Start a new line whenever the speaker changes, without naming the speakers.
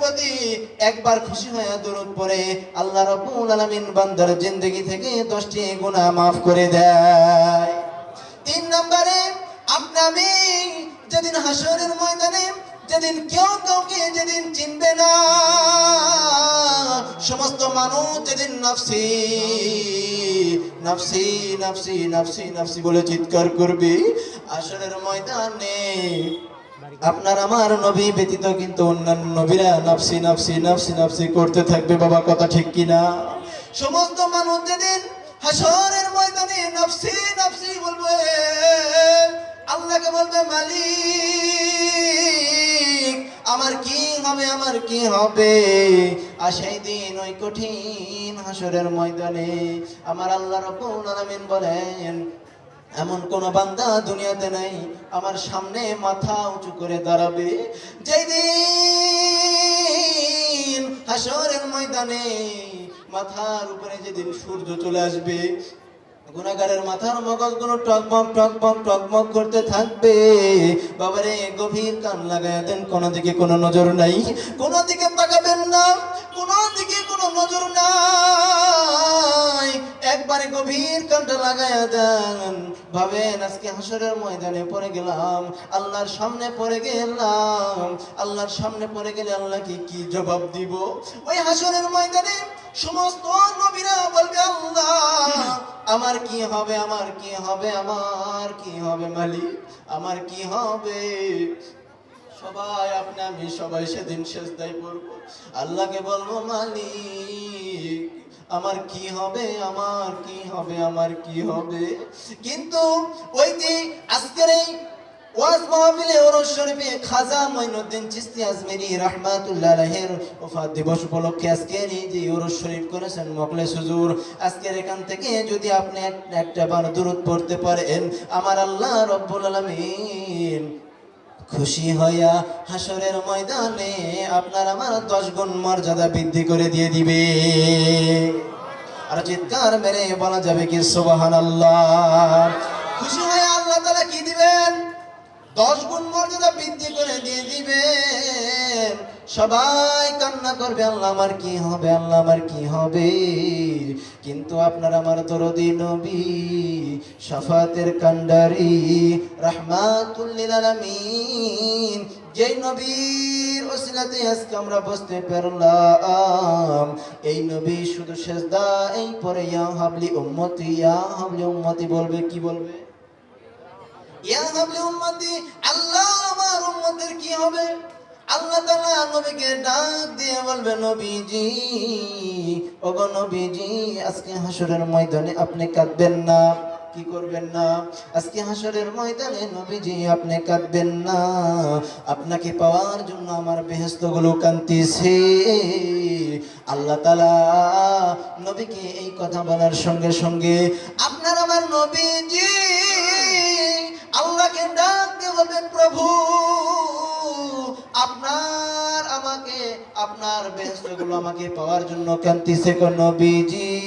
যদি একবার খুশি হয়ে দরুদ পড়ে আল্লাহ রাব্বুল আলামিন বান্দার জিন্দেগি থেকে 10টি গুনাহ মাফ করে দেয়। 3 নম্বরে আমি যেদিন হাসরের ময়দানে, যেদিন কেউ কাউকে যেদিন চিনবে না, সমস্ত মানুষ যেদিন নাফসি নাফসি নাফসি নাফসি নাফসি বলে চিৎকার করবে, হাসরের ময়দানে আপনার আমার নবী ব্যতীত কিন্তু অন্যান্য নবীরা নাফসি নাফসি নাফসি নাফসি করতে থাকবে। বাবা কথা ঠিক কিনা? সমস্ত মানুষ যেদিন হাসরের ময়দানে নাফসি নাফসি বলবে, আল্লাহকে বলবে মালিক আমার কি হবে, আমার কি হবে। আর সেই দিন ওই কঠিন হাসরের ময়দানে আমার আল্লাহ রাব্বুল আলামিন বলেন, এমন কোন বান্দা দুনিয়াতে নাই আমার সামনে মাথা উঁচু করে দাঁড়াবে যেই দিন হাসরের ময়দানে মাথার উপরে যেদিন সূর্য চলে আসবে, গুনাহগারের মাথার মগজগুলো টকবক টকবক টকবক করতে থাকবে। বাবারে গভীর কান লাগায় দেন, কোন দিকে কোনো নজর নাই, কোন দিকে তাকাবেন না, কোন দিকে কোনো নজর নাই, একবারে গভীর কানটা লাগায় দেন। ভাবেন আজকে হাসরের ময়দানে পড়ে গেলাম, আল্লাহর সামনে পড়ে গেলাম, আল্লাহর সামনে পড়ে গেলে আল্লাহকে কি জবাব দিব? ওই হাসরের ময়দানে সমস্ত নবীরা বলবে, আল্লাহ আমার কি হবে, আমার কি হবে, আমার কি হবে মালিক, আমার কি হবে। সবাই আপনি আমি সবাই সেদিন সেজদায় পড়বো, আল্লাহকে বলবো মালিক আমার কি হবে, আমার কি হবে, আমার কি হবে। কিন্তু ওই যে আজকের এই ওয়াজ মাহফিলে ওরস শরীফে খাজা মঈনুদ্দিন চিশতি আজমিরি রাহমাতুল্লাহ আলাইহির ওফাত দিবস উপলক্ষে আজকের এই যে ওরস শরীফ করেছেন মুখলেস হুজুর, আজকের এখান থেকে যদি আপনি একটা বার দুরূদ পড়তে পারেন, আমার আল্লাহ রাব্বুল আলামিন খুশি হইয়া হাসরের ময়দানে আপনার আমার 10 গুণ মর্যাদা বৃদ্ধি করে দিয়ে দিবে। আর চিৎকার মেরে বলা যাবে কি সুবহানাল্লাহ? খুশি হয়ে আল্লাহ তাআলা কি দিবেন? 10 গুণ মর্যাদা বৃদ্ধি করে দিয়ে দিবেন। সবাই কান্না করবে, আল্লাহ আমার কি হবে, আল্লাহ আমার কি হবে। কিন্তু আপনার আমার দরদি নবী শাফাতের কান্ডারি রাহমাতুল লিল আলামিন, যেই নবীর ওসিলাতে আজকে আমরা বসতে পারলাম, এই নবী শুধু সেজদা এই পরে ইয়া হাবলি উম্মতি, ইয়া হাবলি উম্মতি বলবে। কি বলবে? ইয়া হাবলি উম্মতি, আল্লাহ আমার উম্মতের কি হবে। আল্লাহ তাআলা নবীকে ডাক দিয়ে বলবে, নবীজি ওগো নবীজি আজকে হাসরের ময়দানে আপনি কাঁদবেন না। কি করবেন না? আজকে হাসরের ময়দানে নবীজি আপনি কাঁদবেন না, আপনাকে পাওয়ার জন্য আমার বেহেশতগুলো কাঁদতেছে। আল্লাহ তাআলা নবীকে এই কথা বলার সঙ্গে সঙ্গে আপনার আমার নবীজি আল্লাহকে ডাক দিয়ে বলবেন, প্রভু আপনার আমাকে আপনার বেহেশতগুলো আমাকে পাওয়ার জন্য কাঁদতেছে গো নবীজি।